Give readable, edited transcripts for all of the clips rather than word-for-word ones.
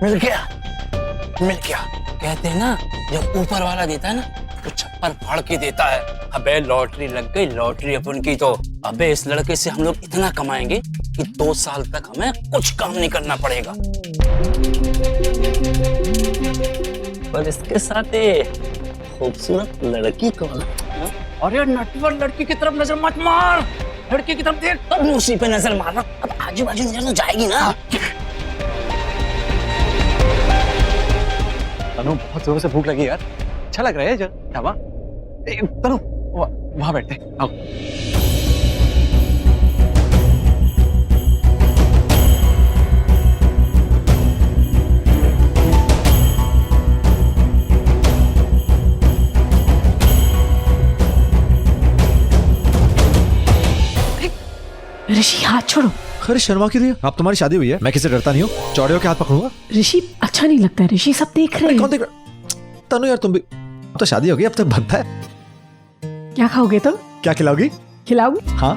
मिल गया मिल गया। कहते हैं ना, जब ऊपर वाला देता है ना तो छप्पर फाड़ के देता है। अबे लॉटरी लग गई, लॉटरी अपन की तो। अबे इस लड़के से हम लोग इतना कमाएंगे कि 2 साल तक हमें कुछ काम नहीं करना पड़ेगा। पर इसके साथ खूबसूरत लड़की कौन है? अरे नटवर लड़की की तरफ नजर मत मार, लड़की की तरफ देख तब उसी पे नजर मारना। अब आजू बाजू नजर तो जाएगी ना। तनु, बहुत जोरों से भूख लगी यार। अच्छा लग रहा है ढाबा। तनु, वहां बैठते हैं, आओ। ऋषि हाथ छोड़ो। अरे शर्मा क्यों रही हो? अब तुम्हारी शादी हुई है, मैं किसी डरता नहीं हूँ। चौड़े होके हाथ पकड़ूंगा। ऋषि अच्छा नहीं लगता है, ऋषि सब देख रहे हैं। कौन देख रहा? तनु यार तुम भी, अब तो शादी हो गई, अब तक बनता है। क्या खाओगे तुम? क्या खिलाओगी? खिलाओगे? हाँ।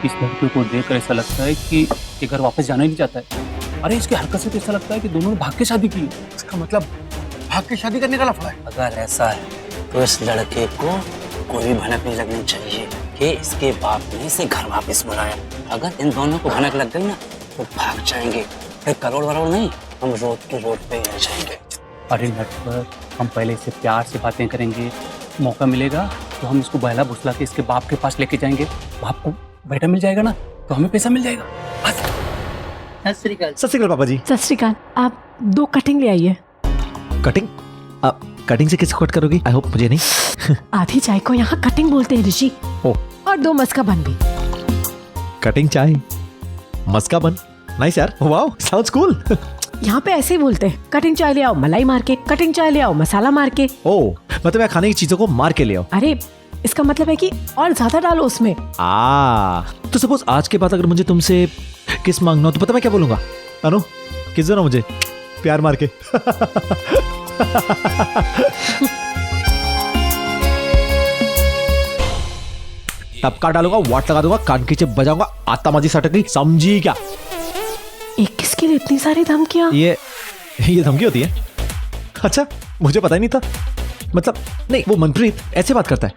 इस लड़के को देखकर ऐसा लगता है कि ये घर वापस जाना ही नहीं चाहता है। अरे इसकी हरकत से तो ऐसा लगता है कि दोनों ने भाग के शादी की। इसका मतलब भाग के शादी करने का लफड़ा है। अगर ऐसा है तो इस लड़के को कोई भनक नहीं लगनी चाहिए कि इसके बाप ने इसे घर वापस बुलाया। अगर इन दोनों को भनक लग गई ना तो भाग जाएंगे, फिर करोड़ वरोड़ नहीं, हम रोड के रोड पे रह जाएंगे। अरे नटवर, हम पहले इससे प्यार से बातें करेंगे, मौका मिलेगा तो हम इसको बहला बुसला के इसके बाप के पास लेके जाएंगे। बाप को बेटा मिल जाएगा ना तो हमें पैसा मिल जाएगा। सत श्री अकाल पापा जी। सत श्री अकाल। आप 2 कटिंग ले आइए। कटिंग? कटिंग से किसको कट करोगी? आई होप मुझे नहीं। आधी चाय को यहाँ कटिंग बोलते हैं ऋषि। ओ। और 2 मस्का बन भी। कटिंग चाय, मस्का बन, नाइस यार, वाओ, साउंड्स कूल। यहाँ पे ऐसे ही बोलते हैं, कटिंग चाय ले आओ मलाई मार के, कटिंग चाय ले आओ मसाला मार के। ओ, मतलब मैं खाने की चीजों को मार के ले आओ। अरे इसका मतलब है कि और ज्यादा डालो उसमें। तो सपोज आज के बाद अगर मुझे तुमसे किस मांगना हो तो पता मैं क्या बोलूंगा? अनु, किस दो ना मुझे प्यार मार के। टपका डालूंगा, वाट लगा दूंगा, कान की चिप बजाऊंगा, आतामाजी सटक गई, समझी क्या? एक किसके लिए इतनी सारी धमकियां? ये धमकी होती है? अच्छा, मुझे पता ही नहीं था। मतलब नहीं, वो मनप्रीत ऐसे बात करता है,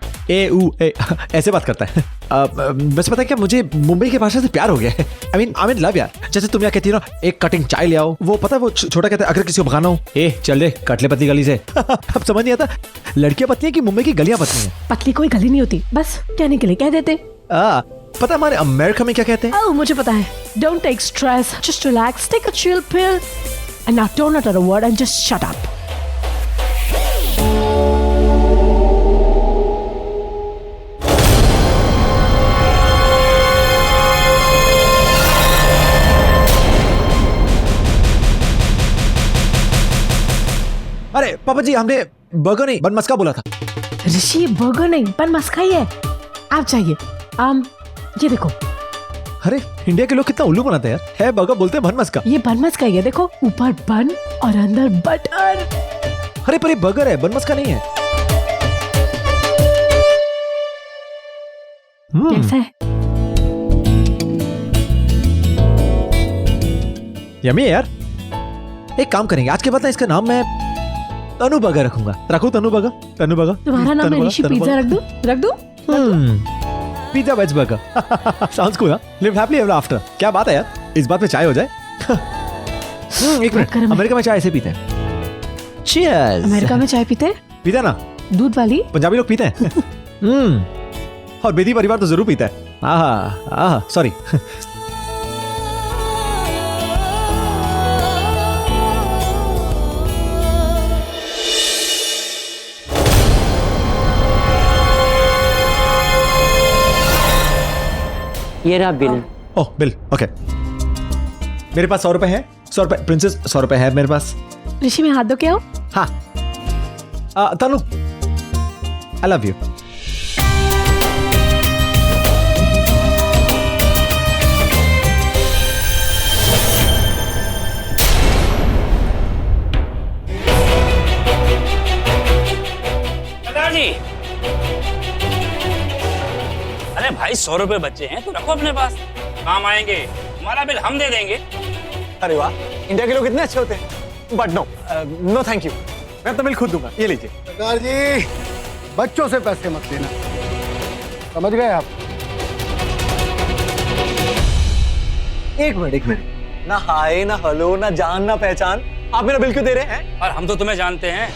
ऐसे बात करता है। वैसे पता है क्या, मुझे मुंबई की भाषा से प्यार हो गया है। आई मीन लव यार। जैसे तुम यहाँ कहती हो ना, एक कटिंग चाय ले आओ, वो पता है वो छोटा कहता है अगर किसी को भगाना हो, चल रे कटले पतली गली से। अब समझ नहीं आता, लड़कियां पतली है कि मुंबई की गलियां पतली हैं? पतली कोई गली नहीं होती, बस कहने के लिए कह देते। पता है हमारे अमेरिका में क्या कहते हैं? मुझे पता है। Don't take stress, just relax, take a chill pill, and now don't utter a word and just shut up. अरे पापा जी, हमने बर्गर नहीं बन मस्का बोला था। ऋषि बर्गर नहीं बन मस्का ही है। आप चाहिए ये देखो। अरे इंडिया के लोग कितना उल्लू बनाते हैं यार, है बर्गर बोलते हैं बन मस्का। ये बन मस्का ही है, देखो ऊपर बन और अंदर बटर। अरे पर ये बर्गर है, बन मस्का नहीं है। कैसा है? यम्मी है यार। एक काम करेंगे, आज के बाद ना इसका नाम मैं तनु बर्गर रखूंगा। रखूं तनु बर्गर? तनु बर्गर तुम्हारा नाम है ऋषि पिज्जा रख दूं? रख दूं? Pizza veg burger. Sounds cool. Live happily ever after. क्या बात है यार, इस बात पे चाय हो जाए। एक मिनट, अमेरिका में चाय ऐसे पीते हैं। चीयर्स। अमेरिका में चाय पीते हैं? पीते हैं ना, दूध वाली। पंजाबी लोग पीते हैं। और बेदी परिवार तो जरूर पीता है। आहा, सॉरी। ये रहा बिल। ओह बिल, ओके। मेरे पास 100 रुपए है। 100 रुपए प्रिंसेस, 100 रुपए है मेरे पास। ऋषि में हाथ धो के आओ। हाँ तनु, आई लव यू। जी, अरे भाई 100 रुपए बच्चे हैं तो रखो अपने पास, काम आएंगे। हमारा बिल हम दे देंगे। अरे वाह, इंडिया के लोग इतने अच्छे होते हैं। But no, no thank you, मैं अपना बिल खुद दूंगा। ये लीजिए। सरकार जी, बच्चों से पैसे मत लेना, समझ गए आप? एक मिनट, ना हाय ना हेलो ना जान ना पहचान, आप मेरा बिल क्यों दे रहे हैं? और हम तो तुम्हें जानते हैं,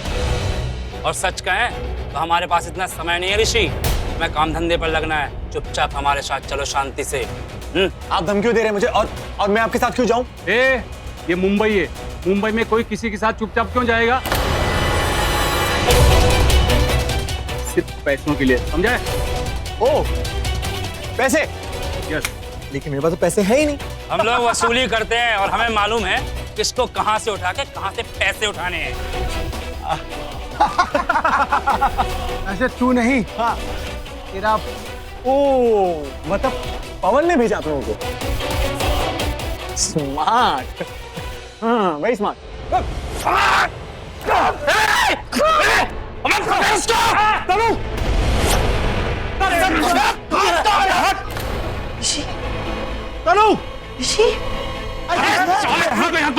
और सच कहें तो हमारे पास इतना समय नहीं है ऋषि, हमें काम धंधे पर लगना है। चुपचाप हमारे साथ चलो शांति से। आप धमकी क्यों दे रहे हैं मुझे, और मैं आपके साथ क्यों जाऊं? ये मुंबई है, मुंबई में कोई किसी के साथ चुपचाप क्यों जाएगा? सिर्फ पैसों के लिए, समझे? ओ, पैसे? यस। लेकिन मेरे पास तो पैसे है ही नहीं। हम लोग वसूली करते हैं और हमें मालूम है किसको कहां से उठा के कहां से पैसे उठाने हैं। ऐसे तू नहीं, हाँ, तेरा ओ, मतलब पवन ने भेजा आप लोगों को। स्मार्ट, हाँ, वेरी स्मार्ट। तनु,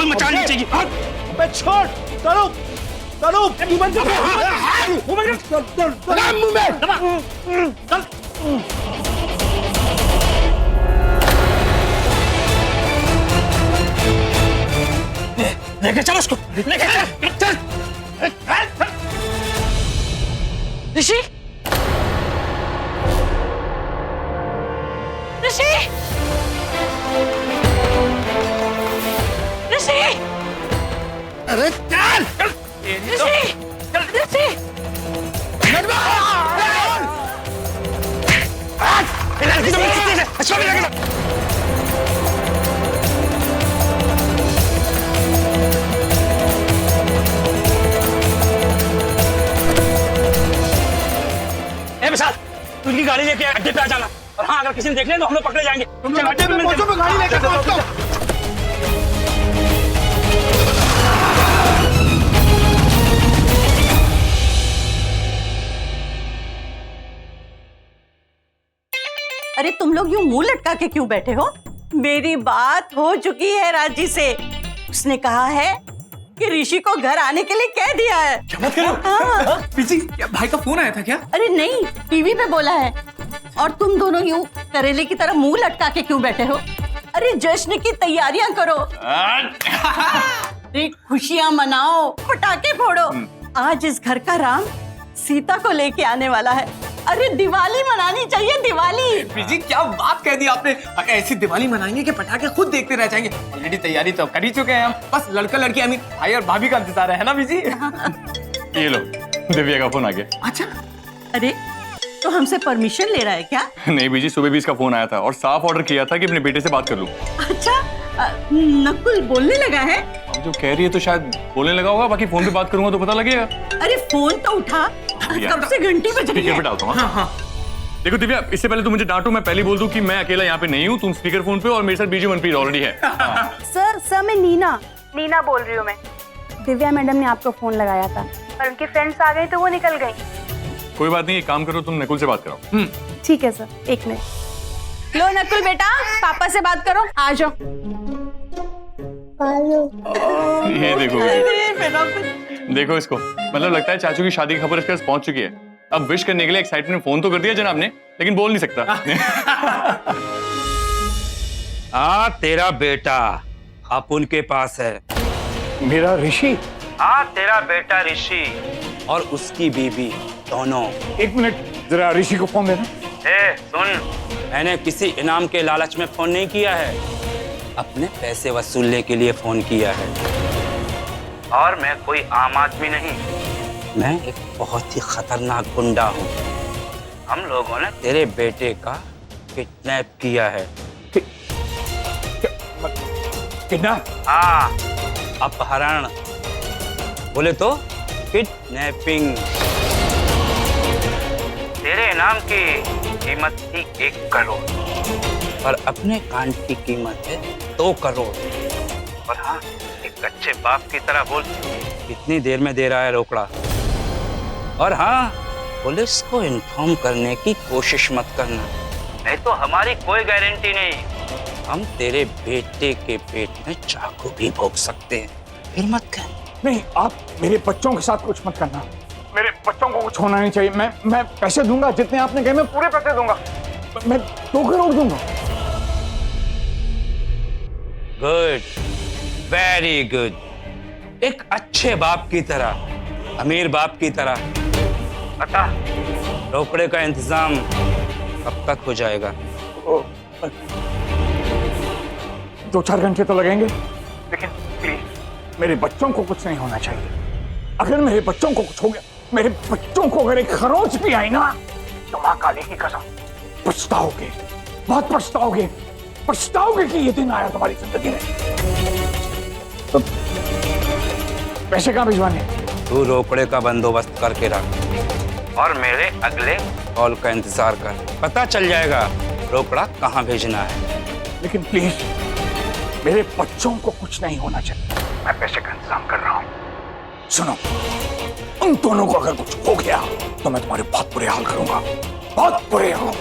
मचानी चाहिए। मैं छोड़, तनु, तनु, तू बंद कर। लेके चलो उसको, लेके चल। ऋषि, ऋषि, ऋषि, अरे चल, ऋषि, ऋषि, विशाल, तू इनकी गाड़ी लेके अड्डे पे आ जाना, और हाँ, अगर किसी ने देख लिया तो हम लोग पकड़े जाएंगे। तुम लोग अड्डे पे पहुंचो, मैं गाड़ी लेकर पहुंचता हूं। अरे तुम लोग यूं मुंह लटका के क्यों बैठे हो? मेरी बात हो चुकी है राजी से। उसने कहा है कि ऋषि को घर आने के लिए कह दिया है। क्या बात कर रहे हो? हाँ। पीजी, क्या भाई का फोन आया था क्या? अरे नहीं, टीवी पे बोला है। और तुम दोनों यूं करेले की तरह मुंह लटका के क्यों बैठे हो? अरे जश्न की तैयारियां करो, अरे खुशियां मनाओ, पटाखे फोड़ो। आज इस घर का राम सीता को लेके आने वाला है। अरे दिवाली मनानी चाहिए, दिवाली। पीजी, क्या बात कह दी आपने। ऐसी दिवाली मनाएंगे कि पटाखे खुद देखते रह जाएंगे। ऑलरेडी तैयारी तो कर ही चुके हैं हम, बस लड़का लड़की आई मीन भाई और भाभी का इंतजार है ना पीजी? ये लो, दिव्या का फोन आ गया। अच्छा, अरे तो हमसे परमिशन ले रहा है क्या? नहीं बीजी, सुबह भी इसका फोन आया था और साफ ऑर्डर किया था कि अपने बेटे से बात कर लूं। अच्छा, नकुल बोलने लगा है? अब जो कह रही है तो शायद बोलने लगा होगा, बाकी फोन पे बात करूंगा तो पता लगेगा। अरे फोन तो उठा, कब से घंटी बज रही स्पीकर पे है। डालता हूँ। हाँ। देखो दिव्या, इससे पहले तू मुझे डांटो, मैं पहले बोल दूं कि मैं अकेला यहाँ पे नहीं हूँ। तुम स्पीकर फोन पे और मेरे साथ बीजू मनप्रीत ऑलरेडी है। सर मैं नीना बोल रही हूँ। मैं दिव्या मैडम ने आपको फोन लगाया था, पर उनकी फ्रेंड्स आ गई तो वो निकल गई। कोई बात नहीं, एक काम करो, तुम नकुल से बात कराओ। ठीक है सर, एक मिनट। लो नकुल बेटा, पापा से बात करो, आ जाओ। ये देखो देखो इसको, मतलब लगता है चाचू की शादी की खबर इसके पास पहुंच चुकी है। अब विश करने के लिए एक्साइटमेंट फोन तो कर दिया जनाब ने, लेकिन बोल नहीं सकता। तेरा बेटा अब उनके पास है। मेरा ऋषि? तेरा बेटा ऋषि और उसकी बीबी दोनों। एक मिनट, जरा ऋषि को फोन देना। सुन, मैंने किसी इनाम के लालच में फोन नहीं किया है, अपने पैसे वसूलने के लिए फोन किया है। और मैं कोई आम आदमी नहीं, मैं एक बहुत ही खतरनाक गुंडा हूँ। हम लोगों ने तेरे बेटे का किडनैप किया है। किडनैप? अपहरण बोले तो किडनैपिंग। तेरे इनाम की कीमत थी 1 करोड़, पर अपने कांड की कीमत है 2 करोड़। और हाँ, एक अच्छे बाप की तरह बोल, कितनी देर में दे रहा है रोकड़ा। और हाँ, पुलिस को इन्फॉर्म करने की कोशिश मत करना, नहीं तो हमारी कोई गारंटी नहीं हम तेरे बेटे के पेट में चाकू भी भोग सकते हैं, फिर मत कर। नहीं, आप मेरे बच्चों के साथ कुछ मत करना। मेरे बच्चों को कुछ होना नहीं चाहिए। मैं पैसे दूंगा, जितने आपने कहे मैं पूरे पैसे दूंगा। मैं 2 करोड़ दूंगा। Good, very good. एक अच्छे बाप की तरह, अमीर बाप की तरह। बता, रोकड़े का इंतजाम कब तक हो जाएगा? 2-4 घंटे तो लगेंगे, लेकिन प्लीज मेरे बच्चों को कुछ नहीं होना चाहिए। अगर मेरे बच्चों को कुछ हो गया, मेरे बच्चों को अगर एक खरोच भी आई ना, तो मां काली की कसम पछताओगे, बहुत पछताओगे। पछताओगे कि ये दिन आया तुम्हारी जिंदगी में। तो पैसे कहाँ भिजवाने? तू रोकड़े का बंदोबस्त करके रख और मेरे अगले कॉल का इंतजार कर, पता चल जाएगा रोकड़ा कहाँ भेजना है। लेकिन प्लीज मेरे बच्चों को कुछ नहीं होना चाहिए। मैं पैसे का इंतजाम कर रहा हूँ। सुनो, उन दोनों को अगर कुछ हो गया तो मैं तुम्हारे बहुत बुरे हाल करूंगा, बहुत बुरे हाल।